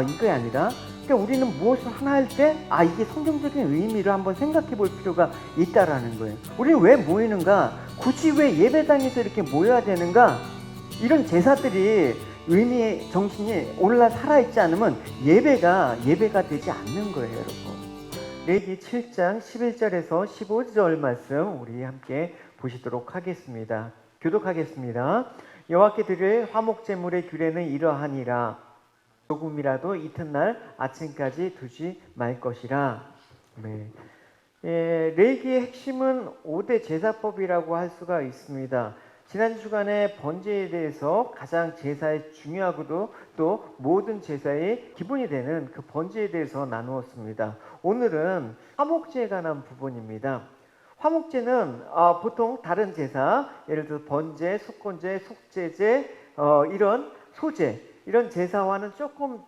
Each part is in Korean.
이게 아니라, 그러니까 우리는 무엇을 하나 할 때 이게 성경적인 의미를 한번 생각해 볼 필요가 있다라는 거예요. 우리는 왜 모이는가? 굳이 왜 예배당에서 이렇게 모여야 되는가? 이런 제사들이 의미의 정신이 올라 살아있지 않으면 예배가 되지 않는 거예요, 여러분. 레위기 7장 11절에서 15절 말씀 우리 함께 보시도록 하겠습니다. 교독하겠습니다. 여호와께 드릴 화목 제물의 규례는 이러하니라. 조금이라도 이튿날 아침까지 두지 말 것이라. 네. 레위기의 핵심은 5대 제사법이라고 할 수가 있습니다. 지난 주간에 번제에 대해서 가장 제사의 중요하고도 또 모든 제사의 기본이 되는 그 번제에 대해서 나누었습니다. 오늘은 화목제에 관한 부분입니다. 화목제는 보통 다른 제사, 예를 들어 번제, 속건제, 속죄제, 이런 소제, 이런 제사와는 조금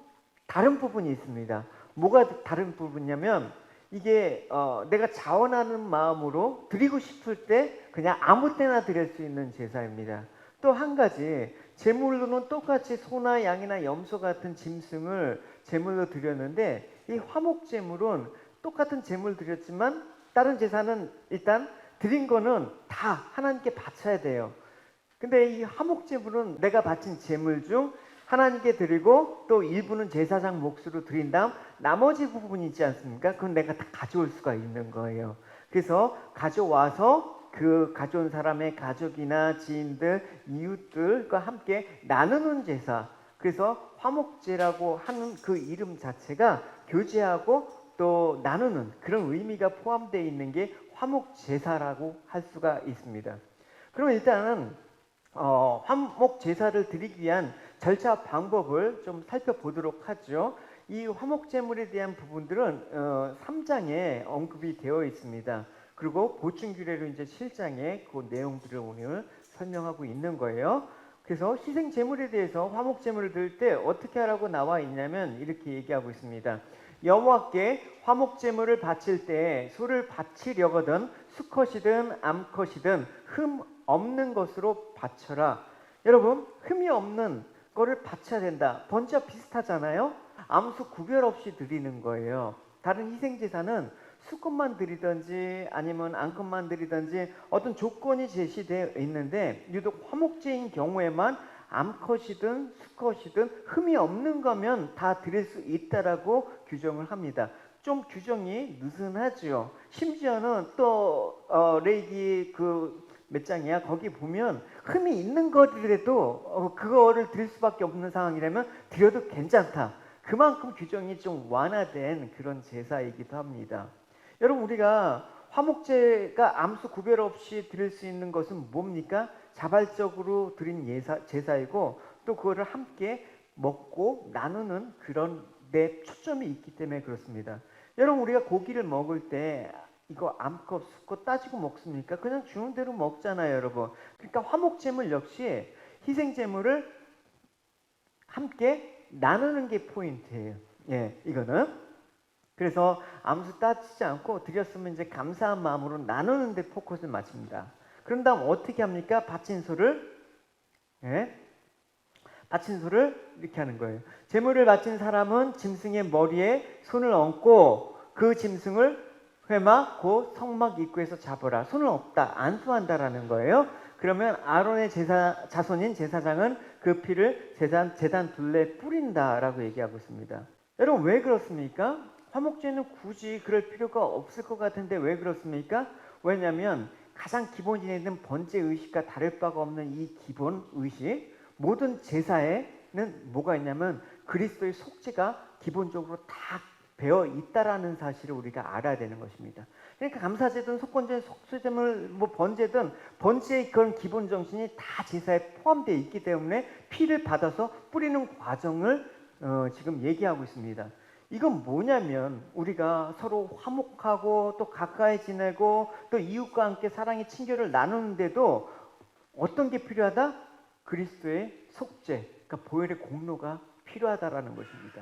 다른 부분이 있습니다. 뭐가 다른 부분이냐면 이게 내가 자원하는 마음으로 드리고 싶을 때 그냥 아무 때나 드릴 수 있는 제사입니다. 또 한 가지, 제물로는 똑같이 소나 양이나 염소 같은 짐승을 제물로 드렸는데 이 화목제물은 똑같은 제물 드렸지만 다른 제사는 일단 드린 거는 다 하나님께 바쳐야 돼요. 근데 이 화목제물은 내가 바친 제물 중 하나님께 드리고 또 일부는 제사장 몫으로 드린 다음 나머지 부분이 있지 않습니까? 그건 내가 다 가져올 수가 있는 거예요. 그래서 가져와서 그 가져온 사람의 가족이나 지인들, 이웃들과 함께 나누는 제사. 그래서 화목제라고 하는 그 이름 자체가 교제하고 또 나누는 그런 의미가 포함되어 있는 게 화목제사라고 할 수가 있습니다. 그럼 일단은 화목제사를 드리기 위한 절차 방법을 좀 살펴보도록 하죠. 이 화목제물에 대한 부분들은 3장에 언급이 되어 있습니다. 그리고 보충규례로 이제 7장에 그 내용들을 오늘 설명하고 있는 거예요. 그래서 희생제물에 대해서 화목제물을 드릴 때 어떻게 하라고 나와 있냐면 이렇게 얘기하고 있습니다. 여호와께 화목제물을 바칠 때 소를 바치려거든 수컷이든 암컷이든 흠 없는 것으로 바쳐라. 여러분, 흠이 없는 거를 바쳐야 된다. 번제와 비슷하잖아요. 암수 구별 없이 드리는 거예요. 다른 희생제사는 수컷만 드리든지 아니면 암컷만 드리든지 어떤 조건이 제시되어 있는데 유독 화목제인 경우에만 암컷이든 수컷이든 흠이 없는 거면 다 드릴 수 있다라고 규정을 합니다. 좀 규정이 느슨하죠. 심지어는 또 레위기 몇 장이야? 거기 보면 흠이 있는 거라도 그거를 드릴 수밖에 없는 상황이라면 드려도 괜찮다. 그만큼 규정이 좀 완화된 그런 제사이기도 합니다. 여러분, 우리가 화목제가 암수 구별 없이 드릴 수 있는 것은 뭡니까? 자발적으로 드린 제사이고 또 그거를 함께 먹고 나누는 그런 데 초점이 있기 때문에 그렇습니다. 여러분, 우리가 고기를 먹을 때 이거 암컷, 수컷 따지고 먹습니까? 그냥 주는 대로 먹잖아요, 여러분. 그러니까 화목제물 역시 희생제물을 함께 나누는 게 포인트예요. 이거는. 그래서 암수 따지지 않고 드렸으면 이제 감사한 마음으로 나누는 데 포커스를 맞춥니다. 그런 다음 어떻게 합니까? 바친 소를 이렇게 하는 거예요. 제물을 바친 사람은 짐승의 머리에 손을 얹고 그 짐승을 회막 곧 성막 입구에서 잡으라. 손을 얹다, 안수한다라는 거예요. 그러면 아론의 자손인 제사장은 그 피를 제단 둘레에 뿌린다라고 얘기하고 있습니다. 여러분, 왜 그렇습니까? 화목제는 굳이 그럴 필요가 없을 것 같은데 왜 그렇습니까? 왜냐하면 가장 기본적인 번제 의식과 다를 바가 없는 이 기본 의식, 모든 제사에는 뭐가 있냐면 그리스도의 속죄가 기본적으로 다 배어 있다라는 사실을 우리가 알아야 되는 것입니다. 그러니까 감사제든 속건제, 속죄제물, 번제든 번제의 그런 기본 정신이 다 제사에 포함되어 있기 때문에 피를 받아서 뿌리는 과정을 지금 얘기하고 있습니다. 이건 뭐냐면 우리가 서로 화목하고 또 가까이 지내고 또 이웃과 함께 사랑의 친교를 나누는데도 어떤 게 필요하다? 그리스도의 속죄, 그러니까 보혈의 공로가 필요하다라는 것입니다.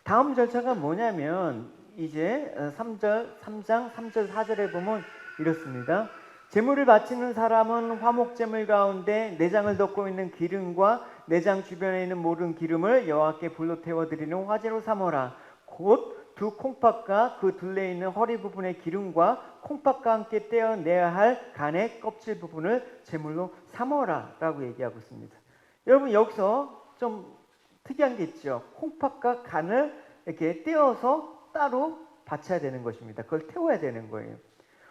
다음 절차가 뭐냐면 이제 3장 3절 4절에 보면 이렇습니다. 제물을 바치는 사람은 화목제물 가운데 내장을 덮고 있는 기름과 내장 주변에 있는 모든 기름을 여호와께 불로 태워 드리는 화제로 삼어라. 곧 두 콩팥과 그 둘레에 있는 허리 부분의 기름과 콩팥과 함께 떼어내야 할 간의 껍질 부분을 제물로 삼어라 라고 얘기하고 있습니다. 여러분, 여기서 좀 특이한 게 있죠. 콩팥과 간을 이렇게 떼어서 따로 바쳐야 되는 것입니다. 그걸 태워야 되는 거예요.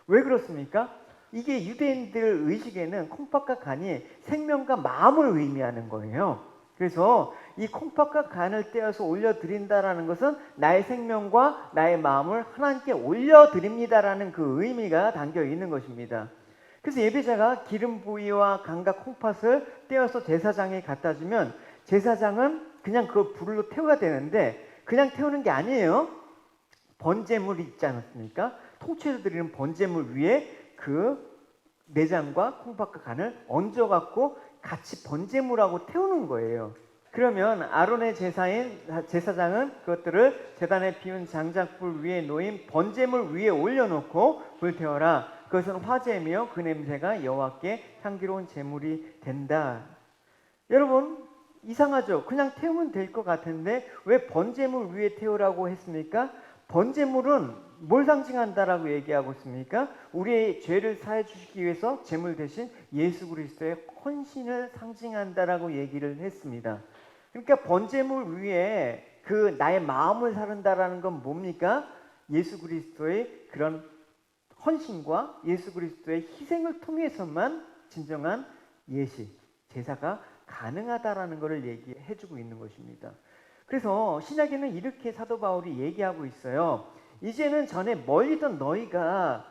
왜 그렇습니까? 이게 유대인들 의식에는 콩팥과 간이 생명과 마음을 의미하는 거예요. 그래서 이 콩팥과 간을 떼어서 올려드린다라는 것은 나의 생명과 나의 마음을 하나님께 올려드립니다라는 그 의미가 담겨 있는 것입니다. 그래서 예배자가 기름 부위와 간과 콩팥을 떼어서 제사장에 갖다 주면 제사장은 그냥 그걸 불로 태워야 되는데 그냥 태우는 게 아니에요. 번제물이 있지 않았습니까? 통째로 드리는 번제물 위에 그 내장과 콩팥과 간을 얹어갖고 같이 번제물하고 태우는 거예요. 그러면 아론의 제사장은 그것들을 제단에 피운 장작불 위에 놓인 번제물 위에 올려놓고 불태워라. 그것은 화제이며 그 냄새가 여호와께 향기로운 제물이 된다. 여러분, 이상하죠? 그냥 태우면 될 것 같은데 왜 번제물 위에 태우라고 했습니까? 번제물은 뭘 상징한다라고 얘기하고 있습니까? 우리의 죄를 사해 주시기 위해서 제물 대신 예수 그리스도의 헌신을 상징한다라고 얘기를 했습니다. 그러니까 번제물 위에 그 나의 마음을 사른다라는 건 뭡니까? 예수 그리스도의 그런 헌신과 예수 그리스도의 희생을 통해서만 진정한 예식, 제사가 가능하다라는 것을 얘기해 주고 있는 것입니다. 그래서 신약에는 이렇게 사도 바울이 얘기하고 있어요. 이제는 전에 멀리던 너희가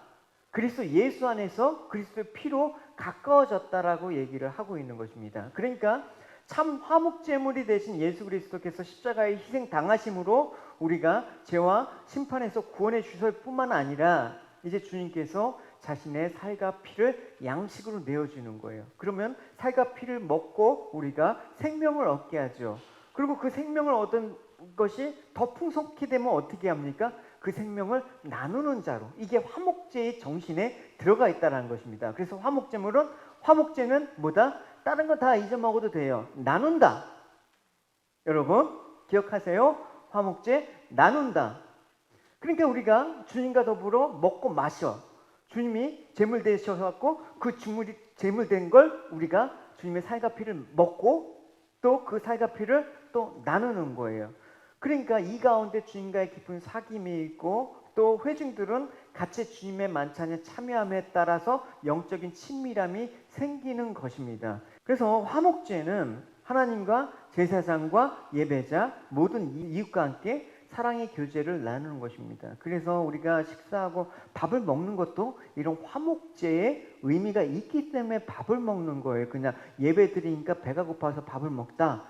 그리스도 예수 안에서 그리스도의 피로 가까워졌다라고 얘기를 하고 있는 것입니다. 그러니까 참 화목제물이 되신 예수 그리스도께서 십자가에 희생 당하심으로 우리가 죄와 심판에서 구원해 주실 뿐만 아니라 이제 주님께서 자신의 살과 피를 양식으로 내어주는 거예요. 그러면 살과 피를 먹고 우리가 생명을 얻게 하죠. 그리고 그 생명을 얻은 것이 더 풍성케 되면 어떻게 합니까? 그 생명을 나누는 자로, 이게 화목제의 정신에 들어가 있다는 것입니다. 그래서 화목제는 뭐다? 다른 거 다 잊어먹어도 돼요. 나눈다. 여러분 기억하세요? 화목제 나눈다. 그러니까 우리가 주님과 더불어 먹고 마셔. 주님이 제물 되셔갖고 그 제물 된 걸 우리가 주님의 살과 피를 먹고 또 그 살과 피를 또 나누는 거예요. 그러니까 이 가운데 주님과의 깊은 사귐이 있고 또 회중들은 같이 주님의 만찬에 참여함에 따라서 영적인 친밀함이 생기는 것입니다. 그래서 화목제는 하나님과 제사장과 예배자 모든 이웃과 함께 사랑의 교제를 나누는 것입니다. 그래서 우리가 식사하고 밥을 먹는 것도 이런 화목제의 의미가 있기 때문에 밥을 먹는 거예요. 그냥 예배 드리니까 배가 고파서 밥을 먹다,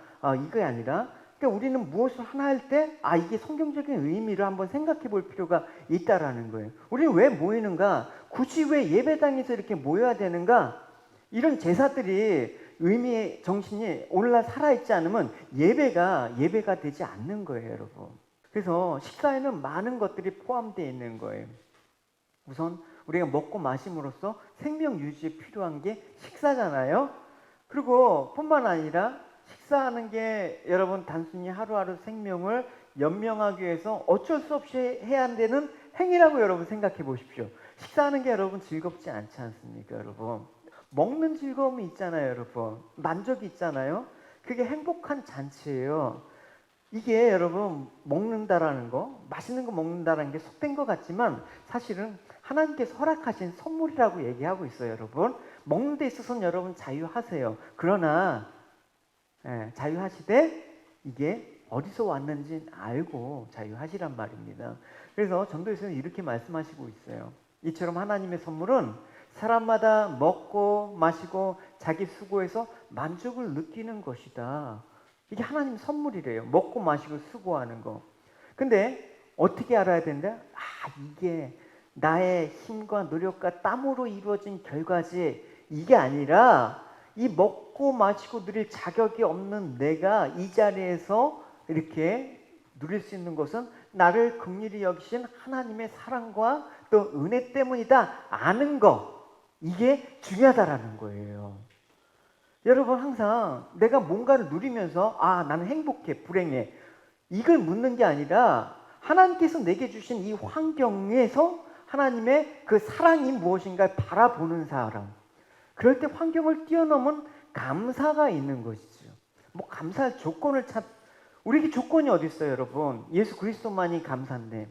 이게 아니라, 그러니까 우리는 무엇을 하나 할 때 이게 성경적인 의미를 한번 생각해 볼 필요가 있다라는 거예요. 우리는 왜 모이는가? 굳이 왜 예배당에서 이렇게 모여야 되는가? 이런 제사들이 의미의 정신이 오늘날 살아있지 않으면 예배가 되지 않는 거예요, 여러분. 그래서 식사에는 많은 것들이 포함되어 있는 거예요. 우선 우리가 먹고 마심으로써 생명 유지에 필요한 게 식사잖아요. 그리고 뿐만 아니라 식사하는 게 여러분 단순히 하루하루 생명을 연명하기 위해서 어쩔 수 없이 해야 되는 행위라고 여러분 생각해 보십시오. 식사하는 게 여러분 즐겁지 않지 않습니까, 여러분? 먹는 즐거움이 있잖아요, 여러분. 만족이 있잖아요. 그게 행복한 잔치예요. 이게 여러분 먹는다라는 거, 맛있는 거 먹는다라는 게 속된 것 같지만 사실은 하나님께서 허락하신 선물이라고 얘기하고 있어요, 여러분. 먹는 데 있어서는 여러분 자유하세요. 그러나 자유하시되 이게 어디서 왔는지 알고 자유하시란 말입니다. 그래서 전도에서는 이렇게 말씀하시고 있어요. 이처럼 하나님의 선물은 사람마다 먹고 마시고 자기 수고해서 만족을 느끼는 것이다. 이게 하나님 선물이래요. 먹고 마시고 수고하는 거. 근데 어떻게 알아야 된다? 이게 나의 힘과 노력과 땀으로 이루어진 결과지, 이게 아니라 이 먹고 마시고 누릴 자격이 없는 내가 이 자리에서 이렇게 누릴 수 있는 것은 나를 긍휼히 여기신 하나님의 사랑과 또 은혜 때문이다 아는 거, 이게 중요하다라는 거예요. 여러분 항상 내가 뭔가를 누리면서 나는 행복해, 불행해 이걸 묻는 게 아니라 하나님께서 내게 주신 이 환경에서 하나님의 그 사랑이 무엇인가를 바라보는 사람. 그럴 때 환경을 뛰어넘은 감사가 있는 것이죠. 뭐 감사할 조건을 우리에게 조건이 어디 있어요, 여러분? 예수 그리스도만이 감사인데.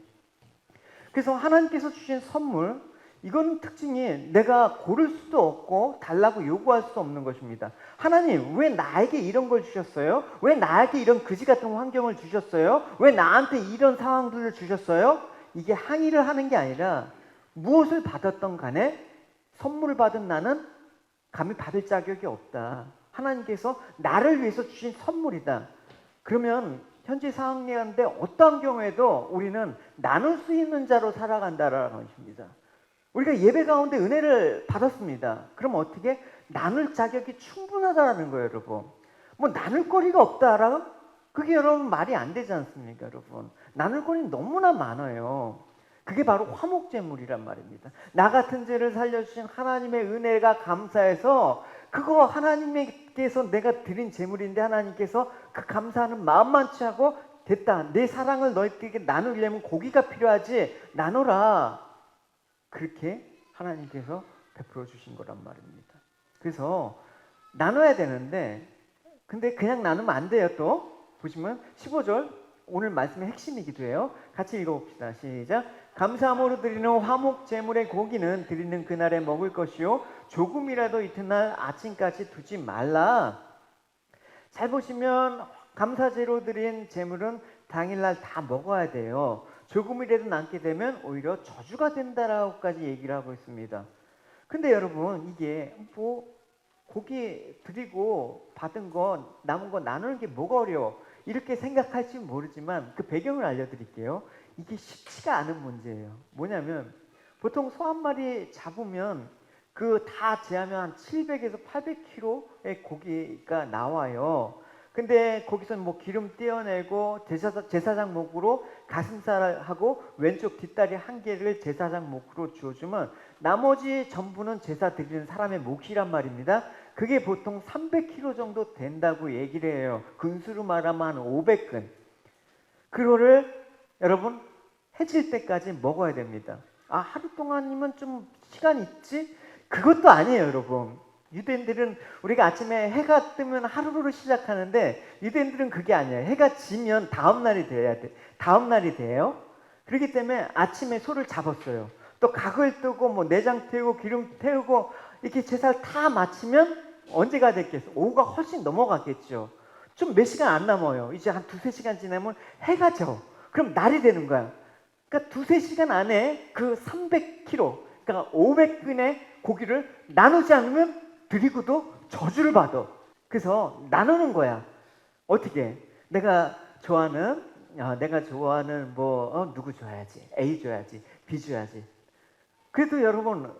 그래서 하나님께서 주신 선물, 이건 특징이 내가 고를 수도 없고 달라고 요구할 수 없는 것입니다. 하나님, 왜 나에게 이런 걸 주셨어요? 왜 나에게 이런 그지 같은 환경을 주셨어요? 왜 나한테 이런 상황들을 주셨어요? 이게 항의를 하는 게 아니라 무엇을 받았던 간에 선물을 받은 나는 감히 받을 자격이 없다. 하나님께서 나를 위해서 주신 선물이다. 그러면 현재 상황이었는데 어떠한 경우에도 우리는 나눌 수 있는 자로 살아간다라는 것입니다. 우리가 예배 가운데 은혜를 받았습니다. 그럼 어떻게? 나눌 자격이 충분하다는 거예요, 여러분. 뭐 나눌 거리가 없다라면 그게 여러분 말이 안 되지 않습니까, 여러분? 나눌 거리는 너무나 많아요. 그게 바로 화목제물이란 말입니다. 나 같은 죄를 살려주신 하나님의 은혜가 감사해서 그거 하나님께서 내가 드린 제물인데 하나님께서 그 감사하는 마음만 취하고 됐다. 내 사랑을 너희에게 나누려면 고기가 필요하지 나눠라. 그렇게 하나님께서 베풀어 주신 거란 말입니다. 그래서 나눠야 되는데 근데 그냥 나누면 안 돼요. 또 보시면 15절 오늘 말씀의 핵심이기도 해요. 같이 읽어봅시다. 시작. 감사함으로 드리는 화목 제물의 고기는 드리는 그날에 먹을 것이요 조금이라도 이튿날 아침까지 두지 말라. 잘 보시면 감사제로 드린 제물은 당일날 다 먹어야 돼요. 조금이라도 남게 되면 오히려 저주가 된다라고까지 얘기를 하고 있습니다. 근데 여러분 이게 뭐 고기 드리고 받은 거 남은 거 나누는 게 뭐가 어려워 이렇게 생각할지 모르지만 그 배경을 알려드릴게요. 이게 쉽지가 않은 문제예요. 뭐냐면 보통 소 한 마리 잡으면 그 다 제하면 한 700에서 800kg의 고기가 나와요. 근데 거기서 뭐 기름 떼어내고 제사장 목으로 가슴살하고 왼쪽 뒷다리 한 개를 제사장 목으로 주어주면 나머지 전부는 제사 드리는 사람의 몫이란 말입니다. 그게 보통 300kg 정도 된다고 얘기를 해요. 근수로 말하면 한 500근. 그거를 여러분 해질 때까지 먹어야 됩니다. 하루 동안이면 좀 시간 있지? 그것도 아니에요, 여러분. 유대인들은 우리가 아침에 해가 뜨면 하루를 시작하는데 유대인들은 그게 아니에요. 해가 지면 다음 날이 돼야 돼. 다음 날이 돼요. 그렇기 때문에 아침에 소를 잡았어요. 또 각을 뜨고 뭐 내장 태우고 기름 태우고 이렇게 제사를 다 마치면 언제가 됐겠어? 오후가 훨씬 넘어갔겠죠. 좀 몇 시간 안 남아요. 이제 한 두세 시간 지나면 해가 져. 그럼 날이 되는 거야. 그러니까 두세 시간 안에 그 300kg, 그러니까 500근의 고기를 나누지 않으면 드리고도 저주를 받아. 그래서 나누는 거야. 어떻게? 내가 좋아하는 누구 줘야지, A 줘야지, B 줘야지. 그래도 여러분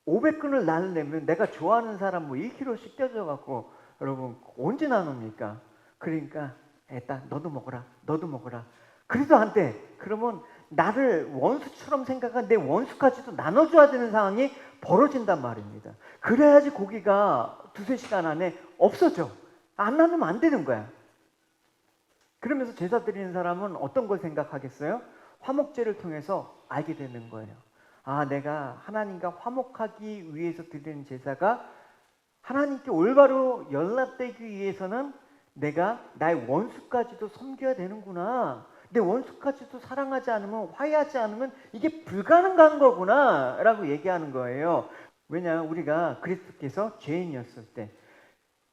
500근을 나누려면 내가 좋아하는 사람 뭐 1kg씩 떼줘갖고 여러분 언제 나눕니까? 그러니까 일단 너도 먹어라, 너도 먹어라. 그래도 안 돼. 그러면 나를 원수처럼 생각한 내 원수까지도 나눠줘야 되는 상황이 벌어진단 말입니다. 그래야지 고기가 두세 시간 안에 없어져. 안 나누면 안 되는 거야. 그러면서 제사 드리는 사람은 어떤 걸 생각하겠어요? 화목제를 통해서 알게 되는 거예요. 내가 하나님과 화목하기 위해서 드리는 제사가 하나님께 올바로 연락되기 위해서는 내가 나의 원수까지도 섬겨야 되는구나. 내 원수까지도 사랑하지 않으면, 화해하지 않으면 이게 불가능한 거구나 라고 얘기하는 거예요. 왜냐, 우리가 그리스도께서 죄인이었을 때,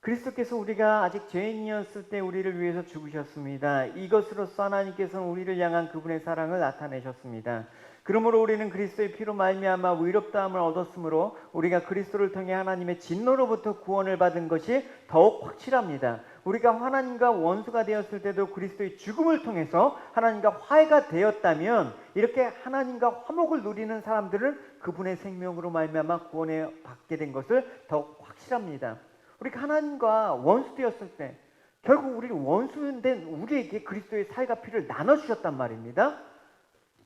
그리스도께서 우리가 아직 죄인이었을 때 우리를 위해서 죽으셨습니다. 이것으로써 하나님께서는 우리를 향한 그분의 사랑을 나타내셨습니다. 그러므로 우리는 그리스도의 피로 말미암아 의롭다함을 얻었으므로 우리가 그리스도를 통해 하나님의 진노로부터 구원을 받은 것이 더욱 확실합니다. 우리가 하나님과 원수가 되었을 때도 그리스도의 죽음을 통해서 하나님과 화해가 되었다면 이렇게 하나님과 화목을 누리는 사람들은 그분의 생명으로 말미암아 구원을 받게 된 것을 더욱 확실합니다. 우리가 하나님과 원수 되었을 때 결국 우리 원수된 우리에게 그리스도의 살과 피를 나눠주셨단 말입니다.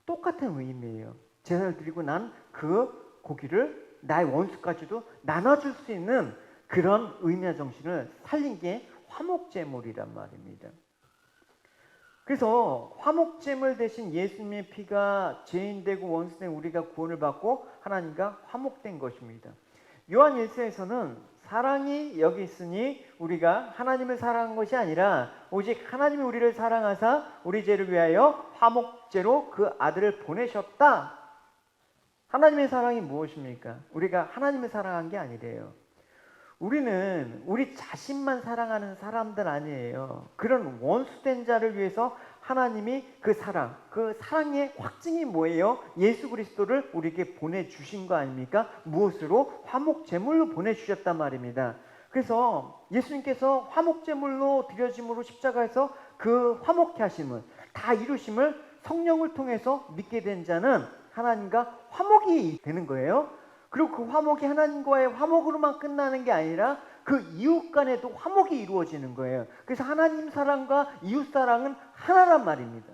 똑같은 의미예요. 제사를 드리고 난 그 고기를 나의 원수까지도 나눠줄 수 있는 그런 의미와 정신을 살린 게 화목제물이란 말입니다. 그래서 화목제물 대신 예수님의 피가 죄인되고 원수된 우리가 구원을 받고 하나님과 화목된 것입니다. 요한 1서에서는 사랑이 여기 있으니 우리가 하나님을 사랑한 것이 아니라 오직 하나님이 우리를 사랑하사 우리 죄를 위하여 화목제로 그 아들을 보내셨다. 하나님의 사랑이 무엇입니까? 우리가 하나님을 사랑한 게 아니래요. 우리는 우리 자신만 사랑하는 사람들 아니에요. 그런 원수된 자를 위해서 하나님이 그 사랑의 확증이 뭐예요? 예수 그리스도를 우리에게 보내주신 거 아닙니까? 무엇으로? 화목제물로 보내주셨단 말입니다. 그래서 예수님께서 화목제물로 드려짐으로 십자가에서 그 화목케 하심을, 다 이루심을 성령을 통해서 믿게 된 자는 하나님과 화목이 되는 거예요. 그리고 그 화목이 하나님과의 화목으로만 끝나는 게 아니라 그 이웃 간에도 화목이 이루어지는 거예요. 그래서 하나님 사랑과 이웃 사랑은 하나란 말입니다.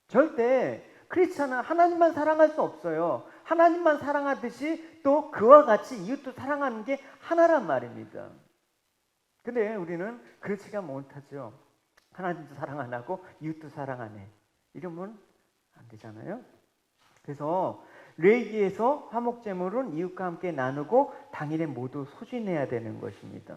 절대 크리스찬은 하나님만 사랑할 수 없어요. 하나님만 사랑하듯이 또 그와 같이 이웃도 사랑하는 게 하나란 말입니다. 근데 우리는 그렇지가 못하죠. 하나님도 사랑 안 하고 이웃도 사랑 안 해. 이러면 안 되잖아요. 그래서 레위기에서 화목제물은 이웃과 함께 나누고 당일에 모두 소진해야 되는 것입니다.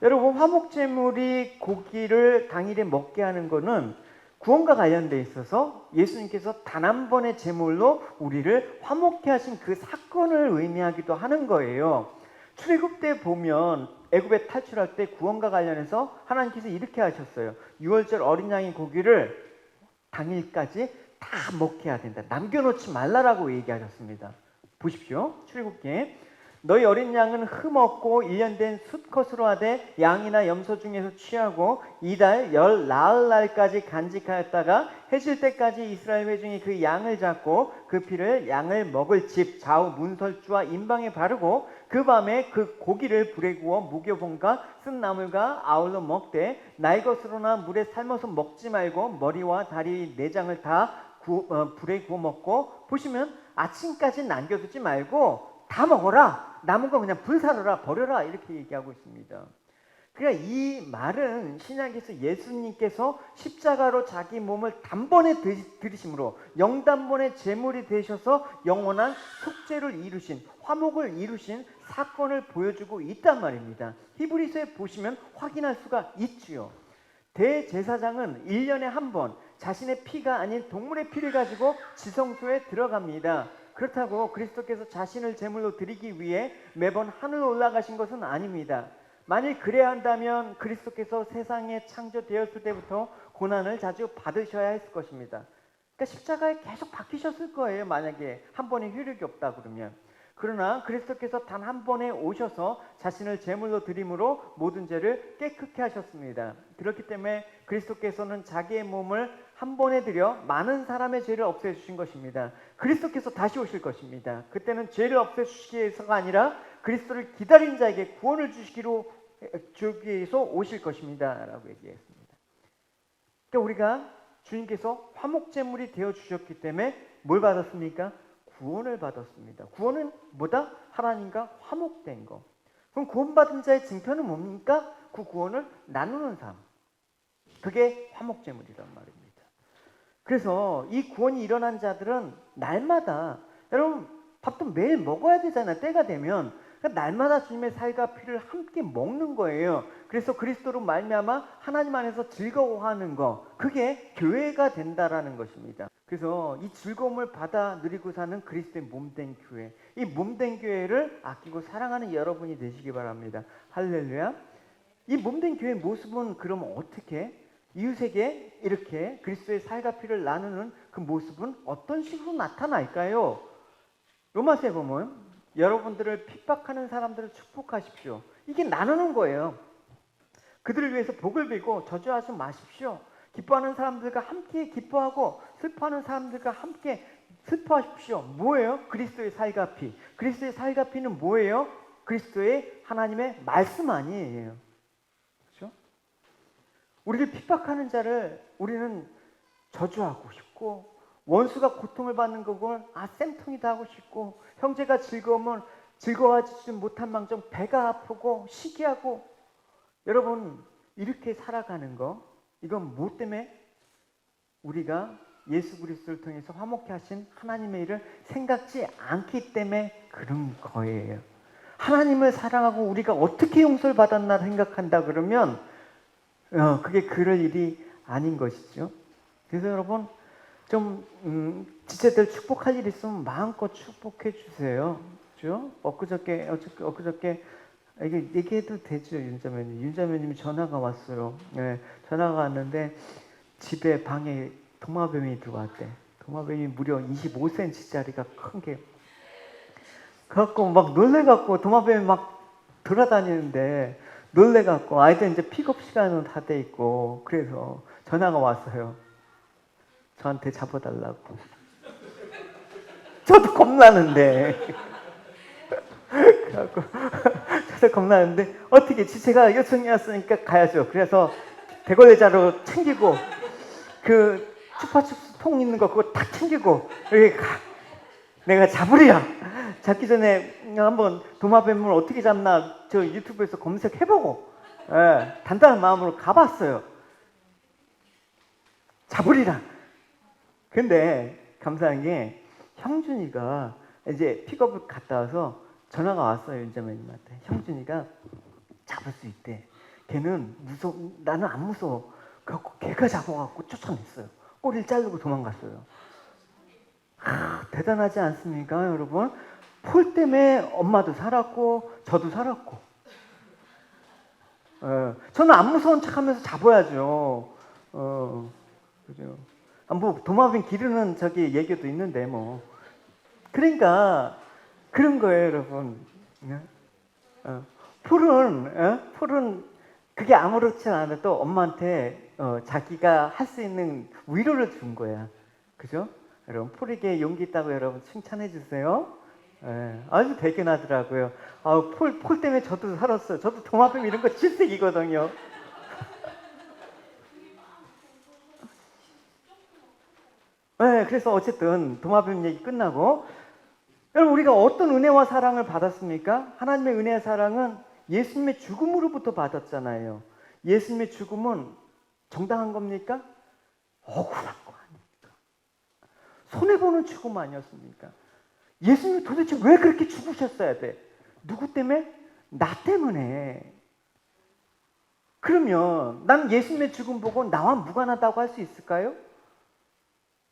여러분, 화목제물이 고기를 당일에 먹게 하는 것은 구원과 관련되어 있어서 예수님께서 단 한 번의 제물로 우리를 화목케 하신 그 사건을 의미하기도 하는 거예요. 출애굽 때 보면 애굽에 탈출할 때 구원과 관련해서 하나님께서 이렇게 하셨어요. 6월절 어린 양의 고기를 당일까지 다 먹게 해야 된다. 남겨놓지 말라라고 얘기하셨습니다. 보십시오. 출애굽기에 너희 어린 양은 흠없고 1년 된 수컷으로 하되 양이나 염소 중에서 취하고 이달 열 나흘 날까지 간직하였다가 해질 때까지 이스라엘 회중이 그 양을 잡고 그 피를 양을 먹을 집 좌우 문설주와 임방에 바르고 그 밤에 그 고기를 불에 구워 무교봉과 쓴 나물과 아울러 먹되 날 것으로나 물에 삶아서 먹지 말고 머리와 다리 내장을 다 불에 구워 먹고, 보시면 아침까지 남겨두지 말고 다 먹어라. 남은 거 그냥 불사르라, 버려라, 이렇게 얘기하고 있습니다. 그러니까 이 말은 신약에서 예수님께서 십자가로 자기 몸을 단번에 들이심으로 영단번의 제물이 되셔서 영원한 속죄를 이루신, 화목을 이루신 사건을 보여주고 있단 말입니다. 히브리서에 보시면 확인할 수가 있지요. 대제사장은 1년에 한 번 자신의 피가 아닌 동물의 피를 가지고 지성소에 들어갑니다. 그렇다고 그리스도께서 자신을 제물로 드리기 위해 매번 하늘 올라가신 것은 아닙니다. 만일 그래야 한다면 그리스도께서 세상에 창조되었을 때부터 고난을 자주 받으셔야 했을 것입니다. 그러니까 십자가에 계속 박히셨을 거예요. 만약에 한 번의 효력이 없다 그러면. 그러나 그리스도께서 단 한 번에 오셔서 자신을 제물로 드림으로 모든 죄를 깨끗게 하셨습니다. 그렇기 때문에 그리스도께서는 자기의 몸을 한 번에 드려 많은 사람의 죄를 없애주신 것입니다. 그리스도께서 다시 오실 것입니다. 그때는 죄를 없애주시기 위해서가 아니라 그리스도를 기다린 자에게 구원을 주기 위해서 오실 것입니다 라고 얘기했습니다. 그러니까 우리가 주님께서 화목제물이 되어주셨기 때문에 뭘 받았습니까? 구원을 받았습니다. 구원은 뭐다? 하나님과 화목된 거. 그럼 구원받은 자의 징표는 뭡니까? 그 구원을 나누는 삶. 그게 화목제물이란 말입니다. 그래서 이 구원이 일어난 자들은 날마다, 여러분 밥도 매일 먹어야 되잖아요. 때가 되면. 그러니까 날마다 주님의 살과 피를 함께 먹는 거예요. 그래서 그리스도로 말미암아 하나님 안에서 즐거워하는 거, 그게 교회가 된다라는 것입니다. 그래서 이 즐거움을 받아 누리고 사는 그리스도의 몸된 교회, 이 몸된 교회를 아끼고 사랑하는 여러분이 되시기 바랍니다. 할렐루야. 이 몸된 교회의 모습은 그러면 어떻게, 이웃에게 이렇게 그리스도의 살과 피를 나누는 그 모습은 어떤 식으로 나타날까요? 로마서에 보면 여러분들을 핍박하는 사람들을 축복하십시오. 이게 나누는 거예요. 그들을 위해서 복을 빌고 저주하지 마십시오. 기뻐하는 사람들과 함께 기뻐하고 슬퍼하는 사람들과 함께 슬퍼하십시오. 뭐예요? 그리스도의 살과 피. 그리스도의 살과 피는 뭐예요? 그리스도의 하나님의 말씀 아니에요. 그렇죠? 우리를 핍박하는 자를 우리는 저주하고 싶고, 원수가 고통을 받는 거고 쌤통이다 하고 싶고, 형제가 즐거우면 즐거워하지 못한 망정 배가 아프고 시기하고, 여러분 이렇게 살아가는 거, 이건 무엇 때문에? 우리가 예수 그리스도를 통해서 화목케 하신 하나님의 일을 생각지 않기 때문에 그런 거예요. 하나님을 사랑하고 우리가 어떻게 용서를 받았나 생각한다 그러면 그게 그럴 일이 아닌 것이죠. 그래서 여러분 좀 지체들 축복할 일 있으면 마음껏 축복해 주세요. 그죠? 엊그저께 이게 얘기해도 되죠. 윤자매님이 전화가 왔어요. 네, 전화가 왔는데 집에 방에 도마뱀이 들어왔대. 도마뱀이 무려 25cm짜리가 큰 게. 그래갖고 막 놀래갖고 도마뱀이 막 돌아다니는데 놀래갖고 아이들 이제 픽업 시간은 다 돼 있고, 그래서 전화가 왔어요. 저한테 잡아달라고. 저도 겁나는데. 그래갖고 저도 겁나는데 어떻게 지체가 요청이 왔으니까 가야죠. 그래서 대걸레자로 챙기고 그 추파춥스 통 있는 거 그거 탁 챙기고 여기 가. 내가 잡으리라. 잡기 전에 한번 도마뱀을 어떻게 잡나 저 유튜브에서 검색해보고 단단한 마음으로 가봤어요. 잡으리라. 근데 감사한 게 형준이가 이제 픽업을 갔다 와서 전화가 왔어요. 윤자매님한테. 형준이가 잡을 수 있대. 걔는 나는 안 무서워. 그래갖고 걔가 잡아갖고 쫓아냈어요. 꼬리를 자르고 도망갔어요. 대단하지 않습니까, 여러분? 폴 때문에 엄마도 살았고 저도 살았고. 저는 안 무서운 척하면서 잡아야죠. 그죠? 뭐 도마뱀 기르는 저기 얘기도 있는데 뭐. 그러니까 그런 거예요, 여러분. 폴은 그게 아무렇지 않아도 엄마한테 자기가 할 수 있는 위로를 준 거야. 그죠? 여러분 폴에게 용기 있다고 여러분 칭찬해 주세요. 아주 대견하더라고요. 폴 때문에 저도 살았어요. 저도 도마뱀 이런 거 질색이거든요. 그래서 어쨌든 도마뱀 얘기 끝나고, 여러분 우리가 어떤 은혜와 사랑을 받았습니까? 하나님의 은혜와 사랑은 예수님의 죽음으로부터 받았잖아요. 예수님의 죽음은 정당한 겁니까? 억울한 거 아닙니까? 손해보는 죽음 아니었습니까? 예수님이 도대체 왜 그렇게 죽으셨어야 돼? 누구 때문에? 나 때문에. 그러면 난 예수님의 죽음 보고 나와 무관하다고 할 수 있을까요?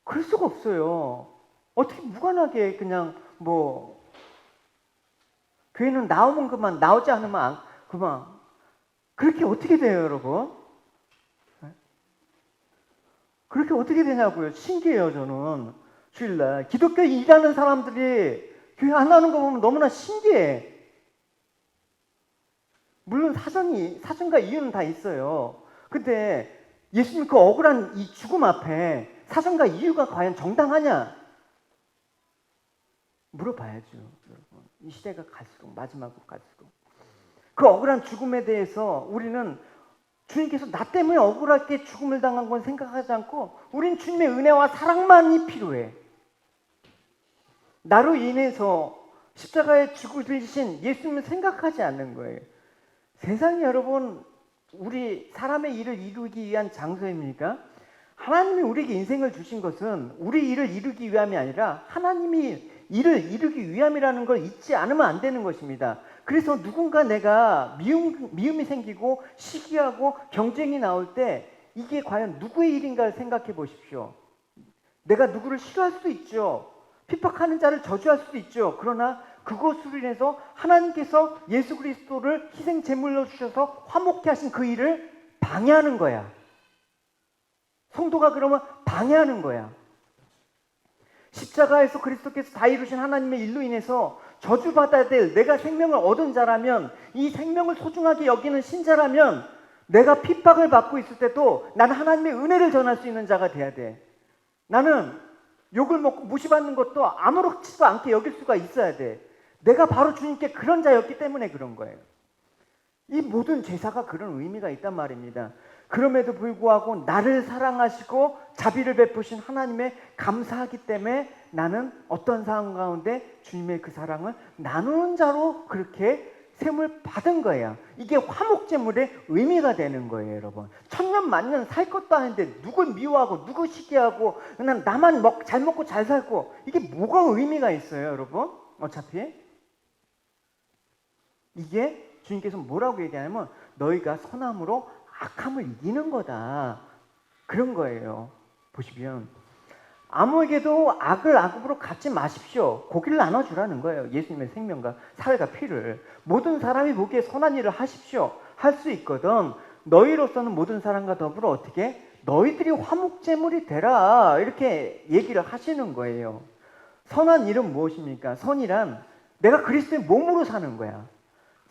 그럴 수가 없어요. 어떻게 무관하게 그냥 뭐 교회는 나오면 그만, 나오지 않으면 그만. 그렇게 어떻게 돼요, 여러분? 그렇게 어떻게 되냐고요. 신기해요, 저는. 주일날 기독교 일하는 사람들이 교회 안 나오는 거 보면 너무나 신기해. 물론 사정과 이유는 다 있어요. 근데 예수님 그 억울한 이 죽음 앞에 사정과 이유가 과연 정당하냐? 물어봐야죠, 여러분. 이 시대가 갈수록, 마지막으로 갈수록. 그 억울한 죽음에 대해서 우리는 주님께서 나 때문에 억울하게 죽음을 당한 건 생각하지 않고 우린 주님의 은혜와 사랑만이 필요해. 나로 인해서 십자가에 죽으신 예수님을 생각하지 않는 거예요. 세상이 여러분 우리 사람의 일을 이루기 위한 장소입니까? 하나님이 우리에게 인생을 주신 것은 우리 일을 이루기 위함이 아니라 하나님이 일을 이루기 위함이라는 걸 잊지 않으면 안 되는 것입니다. 그래서 누군가 내가 미움이 생기고 시기하고 경쟁이 나올 때 이게 과연 누구의 일인가를 생각해 보십시오. 내가 누구를 싫어할 수도 있죠. 핍박하는 자를 저주할 수도 있죠. 그러나 그것으로 인해서 하나님께서 예수 그리스도를 희생 제물로 주셔서 화목케 하신 그 일을 방해하는 거야. 성도가 그러면 방해하는 거야. 십자가에서 그리스도께서 다 이루신 하나님의 일로 인해서 저주받아야 될 내가 생명을 얻은 자라면, 이 생명을 소중하게 여기는 신자라면 내가 핍박을 받고 있을 때도 나는 하나님의 은혜를 전할 수 있는 자가 돼야 돼. 나는 욕을 먹고 무시받는 것도 아무렇지도 않게 여길 수가 있어야 돼. 내가 바로 주님께 그런 자였기 때문에 그런 거예요. 이 모든 제사가 그런 의미가 있단 말입니다. 그럼에도 불구하고 나를 사랑하시고 자비를 베푸신 하나님에 감사하기 때문에 나는 어떤 상황 가운데 주님의 그 사랑을 나누는 자로 그렇게 셈을 받은 거예요. 이게 화목제물의 의미가 되는 거예요, 여러분. 천년 만년 살 것도 아닌데 누굴 미워하고 누구 시기하고 그냥 나만 잘 먹고 잘 살고, 이게 뭐가 의미가 있어요, 여러분? 어차피 이게 주님께서 뭐라고 얘기하냐면 너희가 선함으로 악함을 이기는 거다, 그런 거예요. 보시면 아무에게도 악을 악으로 갚지 마십시오. 고기를 나눠주라는 거예요. 예수님의 생명과 살과 피를. 모든 사람이 보기에 선한 일을 하십시오. 할 수 있거든 너희로서는 모든 사람과 더불어 어떻게? 너희들이 화목제물이 되라, 이렇게 얘기를 하시는 거예요. 선한 일은 무엇입니까? 선이란 내가 그리스도의 몸으로 사는 거야.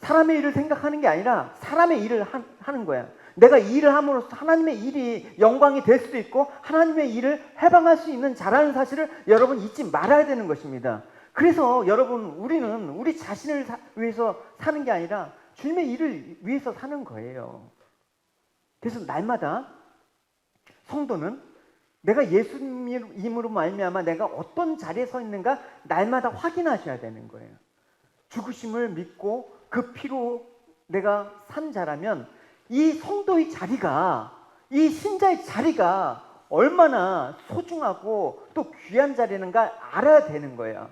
사람의 일을 생각하는 게 아니라 사람의 일을 하는 거야. 내가 이 일을 함으로써 하나님의 일이 영광이 될 수도 있고 하나님의 일을 해방할 수 있는 자라는 사실을 여러분 잊지 말아야 되는 것입니다. 그래서 여러분, 우리는 우리 자신을 위해서 사는 게 아니라 주님의 일을 위해서 사는 거예요. 그래서 날마다 성도는 내가 예수님으로 말미암아 내가 어떤 자리에 서 있는가 날마다 확인하셔야 되는 거예요. 죽으심을 믿고 그 피로 내가 산 자라면 이 성도의 자리가, 이 신자의 자리가 얼마나 소중하고 또 귀한 자리인가 알아야 되는 거예요.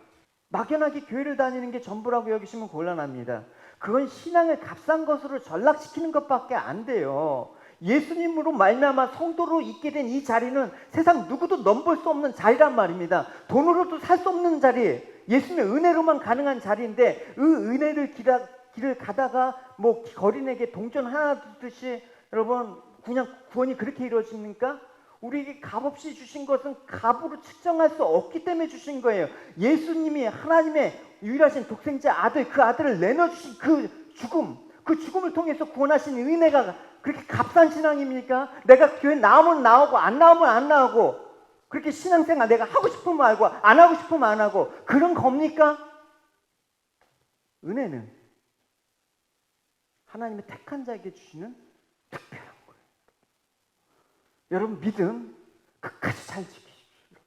막연하게 교회를 다니는 게 전부라고 여기시면 곤란합니다. 그건 신앙을 값싼 것으로 전락시키는 것밖에 안 돼요. 예수님으로 말미암아 성도로 있게 된 이 자리는 세상 누구도 넘볼 수 없는 자리란 말입니다. 돈으로도 살 수 없는 자리, 예수님의 은혜로만 가능한 자리인데 그 은혜를 길을 가다가 뭐 거린에게 동전 하나 주듯이 여러분 그냥 구원이 그렇게 이루어집니까? 우리에게 값없이 주신 것은 값으로 측정할 수 없기 때문에 주신 거예요. 예수님이 하나님의 유일하신 독생자 아들, 그 아들을 내놔주신 그 죽음을 통해서 구원하신 은혜가 그렇게 값싼 신앙입니까? 내가 교회 나오면 나오고 안 나오면 안 나오고 그렇게 신앙생활 내가 하고 싶으면 하고 안 하고 싶으면 안 하고 그런 겁니까? 은혜는 하나님의 택한 자에게 주시는 특별한 거예요. 여러분, 믿음 끝까지 잘 지키십시오.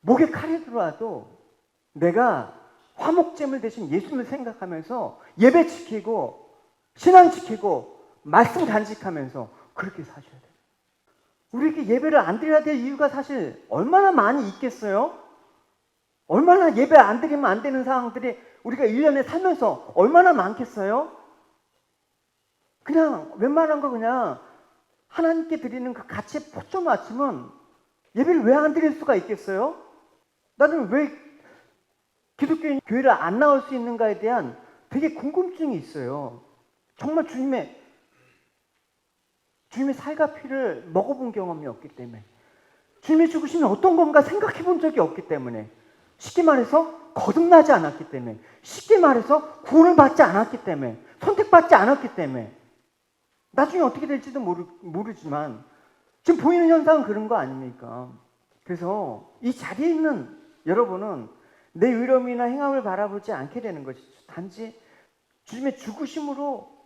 목에 칼이 들어와도 내가 화목제물 대신 예수님을 생각하면서 예배 지키고 신앙 지키고 말씀 간직하면서 그렇게 사셔야 돼요. 우리에게 예배를 안 드려야 될 이유가 사실 얼마나 많이 있겠어요? 얼마나 예배 안 드리면 안 되는 상황들이 우리가 1년에 살면서 얼마나 많겠어요? 그냥 웬만한 거 그냥 하나님께 드리는 그 가치에 포점 맞추면 예배를 왜 안 드릴 수가 있겠어요? 나는 왜 기독교인 교회를 안 나올 수 있는가에 대한 되게 궁금증이 있어요. 정말 주님의 살과 피를 먹어본 경험이 없기 때문에, 주님의 죽으심이 어떤 건가 생각해 본 적이 없기 때문에, 쉽게 말해서 거듭나지 않았기 때문에, 쉽게 말해서 구원을 받지 않았기 때문에, 선택받지 않았기 때문에, 나중에 어떻게 될지도 모르지만 지금 보이는 현상은 그런 거 아닙니까? 그래서 이 자리에 있는 여러분은 내 의로움이나 행함을 바라보지 않게 되는 것이죠. 단지 주님의 죽으심으로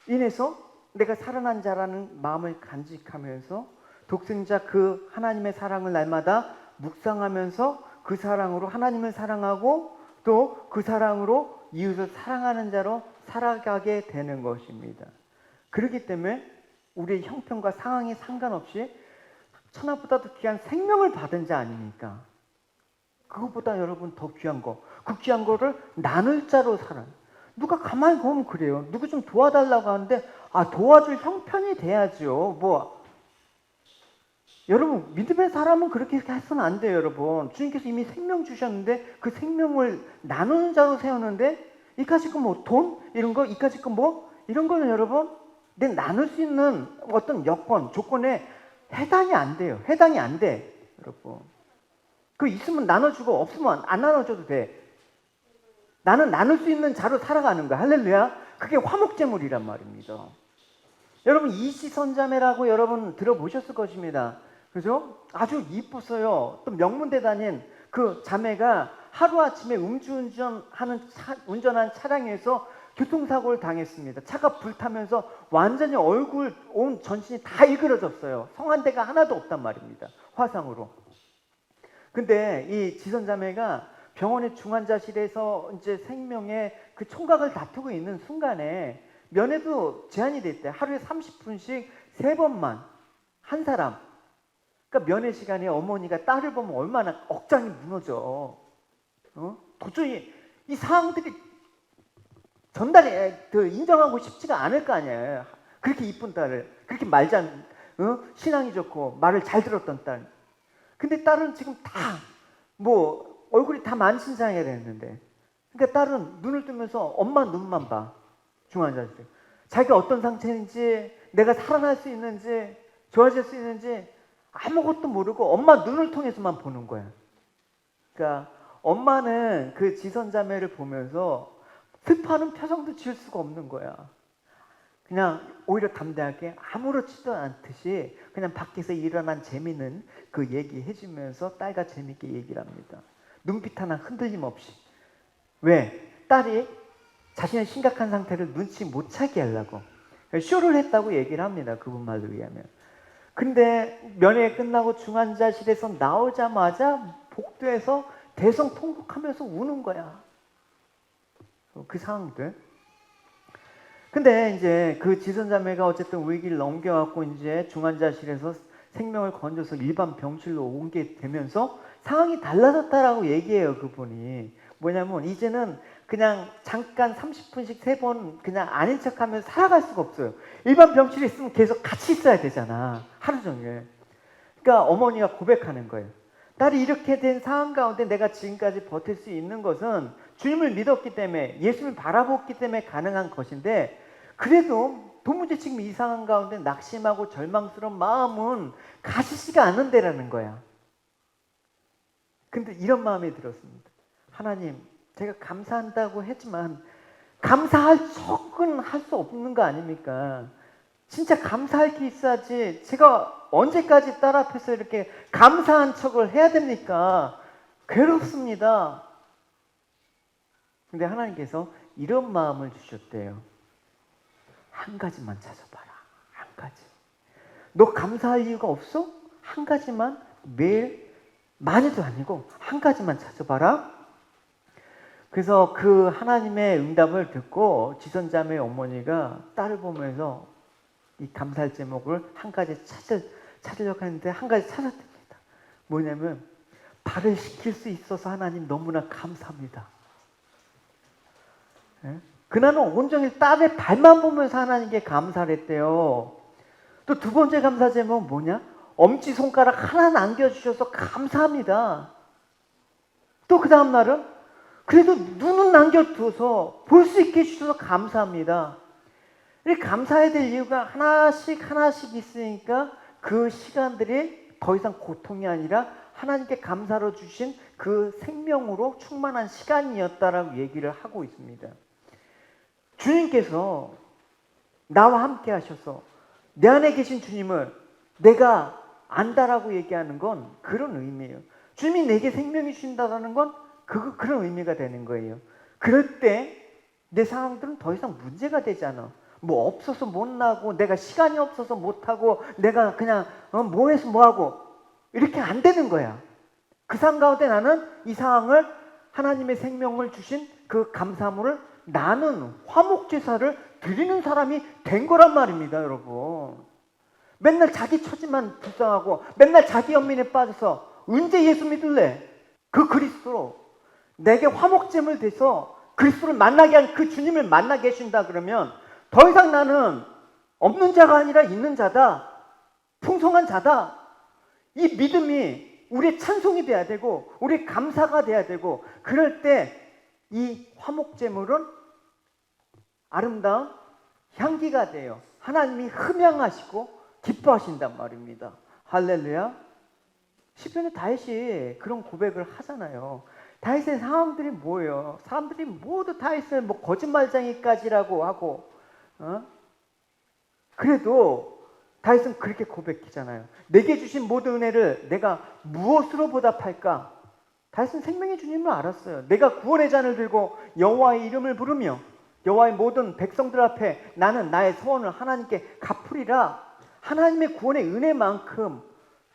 인해서 내가 살아난 자라는 마음을 간직하면서 독생자 그 하나님의 사랑을 날마다 묵상하면서 그 사랑으로 하나님을 사랑하고 또 그 사랑으로 이웃을 사랑하는 자로 살아가게 되는 것입니다. 그렇기 때문에 우리의 형편과 상황에 상관없이 천하보다도 귀한 생명을 받은 자 아닙니까? 그것보다 여러분 더 귀한 거, 그 귀한 거를 나눌 자로 살아요. 누가 가만히 보면 그래요. 누구 좀 도와달라고 하는데 도와줄 형편이 돼야죠. 여러분, 믿음의 사람은 그렇게 해서는 안 돼요. 여러분, 주님께서 이미 생명 주셨는데 그 생명을 나누는 자로 세우는데 이까짓 거 돈 이런 거, 이까짓 거 이런 거는 여러분 내 나눌 수 있는 어떤 여건, 조건에 해당이 안 돼요. 해당이 안 돼, 여러분. 그 있으면 나눠주고 없으면 안 나눠줘도 돼. 나는 나눌 수 있는 자로 살아가는 거야. 할렐루야. 그게 화목제물이란 말입니다. 여러분, 이시선자매라고 여러분 들어보셨을 것입니다. 그죠? 아주 이쁘어요. 또 명문대 다닌 그 자매가 하루아침에 운전한 차량에서 교통사고를 당했습니다. 차가 불타면서 완전히 얼굴, 온 전신이 다 일그러졌어요. 성한대가 하나도 없단 말입니다. 화상으로. 근데 이 지선자매가 병원의 중환자실에서 이제 생명의 그 총각을 다투고 있는 순간에 면회도 제한이 됐대. 하루에 30분씩 3번만 한 사람. 그러니까 면회 시간에 어머니가 딸을 보면 얼마나 억장이 무너져. 도저히 이 상황들이 전달이 인정하고 싶지가 않을 거 아니에요. 그렇게 이쁜 딸을, 그렇게 신앙이 좋고 말을 잘 들었던 딸. 근데 딸은 지금 다 얼굴이 다 만신창이가 됐는데, 그러니까 딸은 눈을 뜨면서 엄마 눈만 봐. 중환자실. 자기가 어떤 상태인지, 내가 살아날 수 있는지, 좋아질 수 있는지 아무것도 모르고 엄마 눈을 통해서만 보는 거야. 그러니까 엄마는 그 지선자매를 보면서 슬퍼하는 표정도 지을 수가 없는 거야. 그냥 오히려 담대하게 아무렇지도 않듯이 그냥 밖에서 일어난 재미는 그 얘기 해주면서 딸과 재밌게 얘기를 합니다. 눈빛 하나 흔들림 없이. 왜? 딸이 자신의 심각한 상태를 눈치 못 차게 하려고 쇼를 했다고 얘기를 합니다. 그분 말에 의하면. 근데 면회 끝나고 중환자실에서 나오자마자 복도에서 대성통곡하면서 우는 거야. 그 상황들. 근데 이제 그 지선자매가 어쨌든 위기를 넘겨갖고 이제 중환자실에서 생명을 건져서 일반 병실로 옮게 되면서 상황이 달라졌다라고 얘기해요, 그분이. 뭐냐면 이제는 그냥 잠깐 30분씩 3번 그냥 아닌 척하면 살아갈 수가 없어요. 일반 병실에 있으면 계속 같이 있어야 되잖아, 하루 종일. 그러니까 어머니가 고백하는 거예요. 딸이 이렇게 된 상황 가운데 내가 지금까지 버틸 수 있는 것은 주님을 믿었기 때문에, 예수님을 바라보기 때문에 가능한 것인데, 그래도 도무지 지금 이 상황 가운데 낙심하고 절망스러운 마음은 가시지가 않는데라는 거야. 근데 이런 마음이 들었습니다. 하나님, 제가 감사한다고 했지만 감사할 척은 할 수 없는 거 아닙니까? 진짜 감사할 게 있어야지 제가 언제까지 딸 앞에서 이렇게 감사한 척을 해야 됩니까? 괴롭습니다. 근데 하나님께서 이런 마음을 주셨대요. 한 가지만 찾아봐라. 한 가지. 너 감사할 이유가 없어? 한 가지만, 매일 많이도 아니고 한 가지만 찾아봐라. 그래서 그 하나님의 응답을 듣고 지선자매 어머니가 딸을 보면서 이 감사할 제목을 한 가지 찾으려고 했는데 한 가지 찾았답니다. 뭐냐면, 발을 씻길 수 있어서 하나님 너무나 감사합니다. 그날은 온종일 딸의 발만 보면서 하나님께 감사를 했대요. 또 두 번째 감사 제목은 뭐냐? 엄지손가락 하나 남겨주셔서 감사합니다. 또 그 다음 날은 그래도 눈은 남겨둬서 볼 수 있게 해주셔서 감사합니다. 이렇게 감사해야 될 이유가 하나씩 있으니까 그 시간들이 더 이상 고통이 아니라 하나님께 감사로 주신 그 생명으로 충만한 시간이었다라고 얘기를 하고 있습니다. 주님께서 나와 함께 하셔서 내 안에 계신 주님을 내가 안다라고 얘기하는 건 그런 의미예요. 주님이 내게 생명이 주신다라는 건 그런 의미가 되는 거예요. 그럴 때 내 상황들은 더 이상 문제가 되지 않아. 뭐 없어서 못 나고, 내가 시간이 없어서 못하고, 내가 그냥 뭐해서 뭐하고, 이렇게 안 되는 거야. 그 상황 가운데 나는 이 상황을, 하나님의 생명을 주신 그 감사물을 나는 화목제사를 드리는 사람이 된 거란 말입니다, 여러분. 맨날 자기 처지만 불쌍하고 맨날 자기 연민에 빠져서 언제 예수 믿을래? 그 그리스도로 내게 화목제물 돼서 그리스도를 만나게 한 그 주님을 만나게 해준다 그러면 더 이상 나는 없는 자가 아니라 있는 자다. 풍성한 자다. 이 믿음이 우리의 찬송이 돼야 되고 우리의 감사가 돼야 되고, 그럴 때 이 화목제물은 아름다운 향기가 돼요. 하나님이 흠양하시고 기뻐하신단 말입니다. 할렐루야. 시편의 다윗이 그런 고백을 하잖아요. 다윗의 상황들이 뭐예요? 사람들이 모두 다윗을 뭐 거짓말쟁이까지라고 하고, 그래도 다윗은 그렇게 고백하잖아요. 내게 주신 모든 은혜를 내가 무엇으로 보답할까? 다윗은 생명의 주님을 알았어요. 내가 구원의 잔을 들고 여호와의 이름을 부르며 여호와의 모든 백성들 앞에 나는 나의 소원을 하나님께 갚으리라. 하나님의 구원의 은혜만큼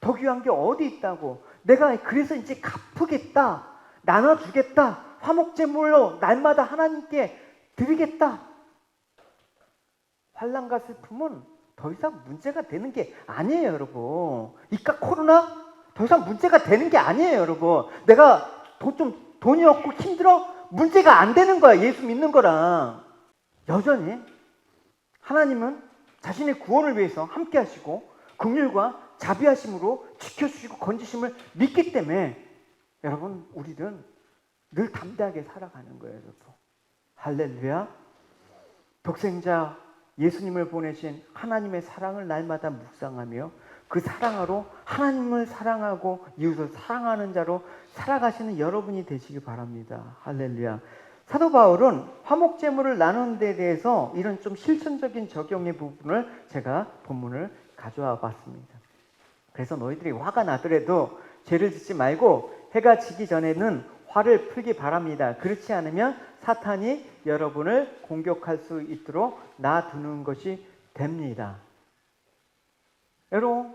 더 귀한 게 어디 있다고. 내가 그래서 이제 갚으겠다, 나눠주겠다, 화목제물로 날마다 하나님께 드리겠다. 환난과 슬픔은 더 이상 문제가 되는 게 아니에요, 여러분. 이깟 코로나 더 이상 문제가 되는 게 아니에요, 여러분. 내가 돈이 없고 힘들어? 문제가 안 되는 거야, 예수 믿는 거랑. 여전히 하나님은 자신의 구원을 위해서 함께 하시고 긍휼과 자비하심으로 지켜주시고 건지심을 믿기 때문에 여러분, 우리는 늘 담대하게 살아가는 거예요, 여러분. 할렐루야. 독생자 예수님을 보내신 하나님의 사랑을 날마다 묵상하며 그 사랑으로 하나님을 사랑하고 이웃을 사랑하는 자로 살아가시는 여러분이 되시기 바랍니다. 할렐루야. 사도 바울은 화목제물을 나누는 데 대해서 이런 좀 실천적인 적용의 부분을 제가 본문을 가져와 봤습니다. 그래서 너희들이 화가 나더라도 죄를 짓지 말고 해가 지기 전에는 화를 풀기 바랍니다. 그렇지 않으면 사탄이 여러분을 공격할 수 있도록 놔두는 것이 됩니다. 여러분,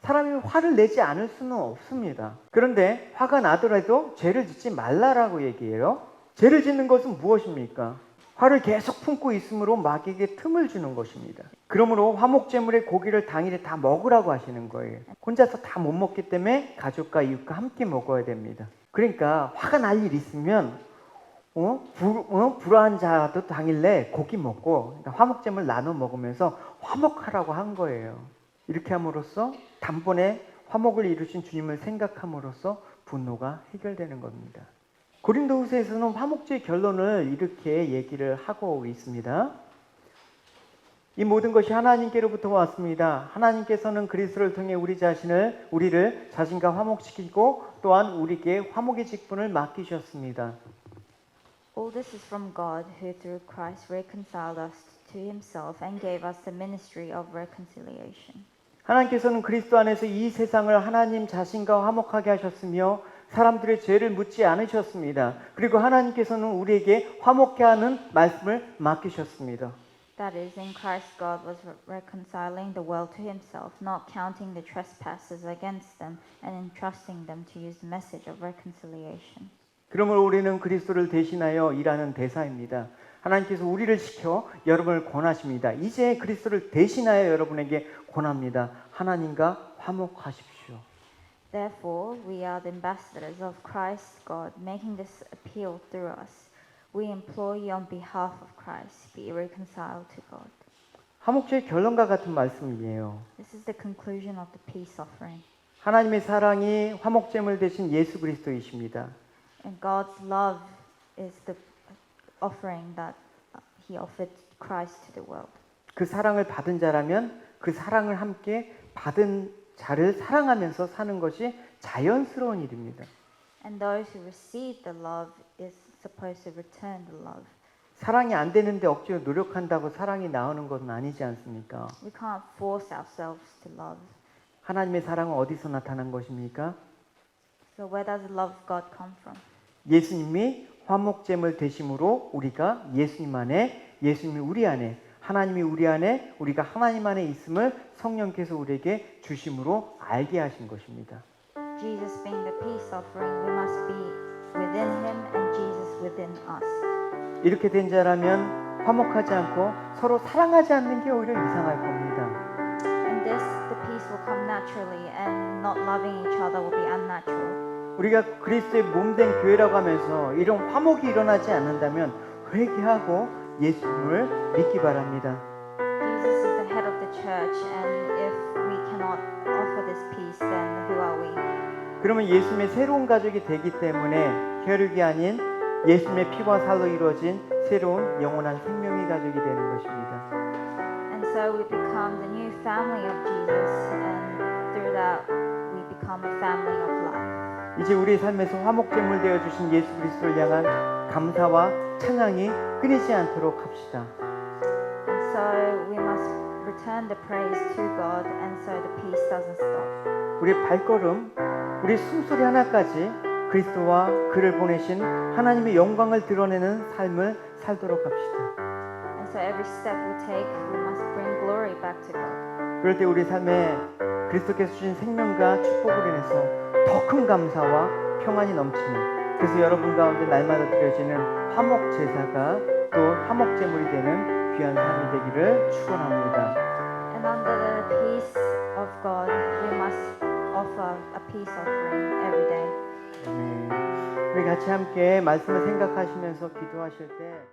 사람이 화를 내지 않을 수는 없습니다. 그런데 화가 나더라도 죄를 짓지 말라라고 얘기해요. 죄를 짓는 것은 무엇입니까? 화를 계속 품고 있으므로 마귀에게 틈을 주는 것입니다. 그러므로 화목제물의 고기를 당일에 다 먹으라고 하시는 거예요. 혼자서 다 못 먹기 때문에 가족과 이웃과 함께 먹어야 됩니다. 그러니까 화가 날 일 있으면 불화한 자도 당일에 고기 먹고, 그러니까 화목제물 나눠 먹으면서 화목하라고 한 거예요. 이렇게 함으로써 단번에 화목을 이루신 주님을 생각함으로써 분노가 해결되는 겁니다. 고린도후서에서는 화목제의 결론을 이렇게 얘기를 하고 있습니다. 이 모든 것이 하나님께로부터 왔습니다. 하나님께서는 그리스도를 통해 우리를 자신과 화목시키고 또한 우리에게 화목의 직분을 맡기셨습니다. All this is from God, who through Christ reconciled us to himself and gave us the ministry of reconciliation. 하나님께서는 그리스도 안에서 이 세상을 하나님 자신과 화목하게 하셨으며 사람들의 죄를 묻지 않으셨습니다. 그리고 하나님께서는 우리에게 화목케 하는 말씀을 맡기셨습니다. That is, in Christ God was reconciling the world to himself, not counting the trespasses against them, and entrusting them to use the message of reconciliation. 그러므로 우리는 그리스도를 대신하여 일하는 대사입니다. 하나님께서 우리를 시켜 여러분을 권하십니다. 이제 그리스도를 대신하여 여러분에게 권합니다. 하나님과 화목하십시오. Therefore, we are the ambassadors of Christ God, making this appeal through us. We implore you on behalf of Christ, be reconciled to God. 화목제의 결론과 같은 말씀이에요. This is the conclusion of the peace offering. 하나님의 사랑이 화목제물 대신 예수 그리스도이십니다. And God's love is the offering that he offered Christ to the world. 그 사랑을 받은 자라면 그 사랑을 함께 받은 자를 사랑하면서 사는 것이 자연스러운 일입니다. And those who receive the love is supposed to return the love. 사랑이 안 되는데 억지로 노력한다고 사랑이 나오는 것은 아니지 않습니까? We can't force ourselves to love. 하나님의 사랑은 어디서 나타난 것입니까? So where does the love of God come from? 예수님이 화목제물 되심으로 우리가 예수님 안에, 예수님이 우리 안에, 하나님이 우리 안에, 우리가 하나님 안에 있음을 성령께서 우리에게 주심으로 알게 하신 것입니다. Jesus being the peace offering, we must be within him and Jesus within us. 이렇게 된 자라면 화목하지 않고 서로 사랑하지 않는 게 오히려 이상할 겁니다. And this, the peace will come naturally, and not loving each other will be unnatural. 우리가 그리스도의 몸된 교회라고 하면서 이런 화목이 일어나지 않는다면 회개하고 예수님을 믿기 바랍니다. Jesus is the head of the church, and if we cannot offer this peace, then who are we? 그러면 예수님의 새로운 가족이 되기 때문에 혈육이 아닌 예수님의 피와 살로 이루어진 새로운 영원한 생명의 가족이 되는 것입니다. And so we become the new family of Jesus, and through that we become a family of life. 이제 우리 삶에서 화목제물 되어 주신 예수 그리스도를 향한 감사와 찬양이 끊이지 않도록 합시다. And so we must return the praise to God, and so the peace doesn't stop. 우리 발걸음, 우리 숨소리 하나까지 그리스도와 그를 보내신 하나님의 영광을 드러내는 삶을 살도록 합시다. And so every step we take, we must bring glory back to God. 그럴 때 우리 삶에 그리스도께서 주신 생명과 축복을 인해서 더 큰 감사와 평안이 넘치는, 그래서 여러분 가운데 날마다 드려지는 화목 제사가 또 화목 제물이 되는 귀한 삶이 되기를 축원합니다. And under the peace of God, we must offer a peace offering every day. 우리 같이 함께 말씀을 생각하시면서 기도하실 때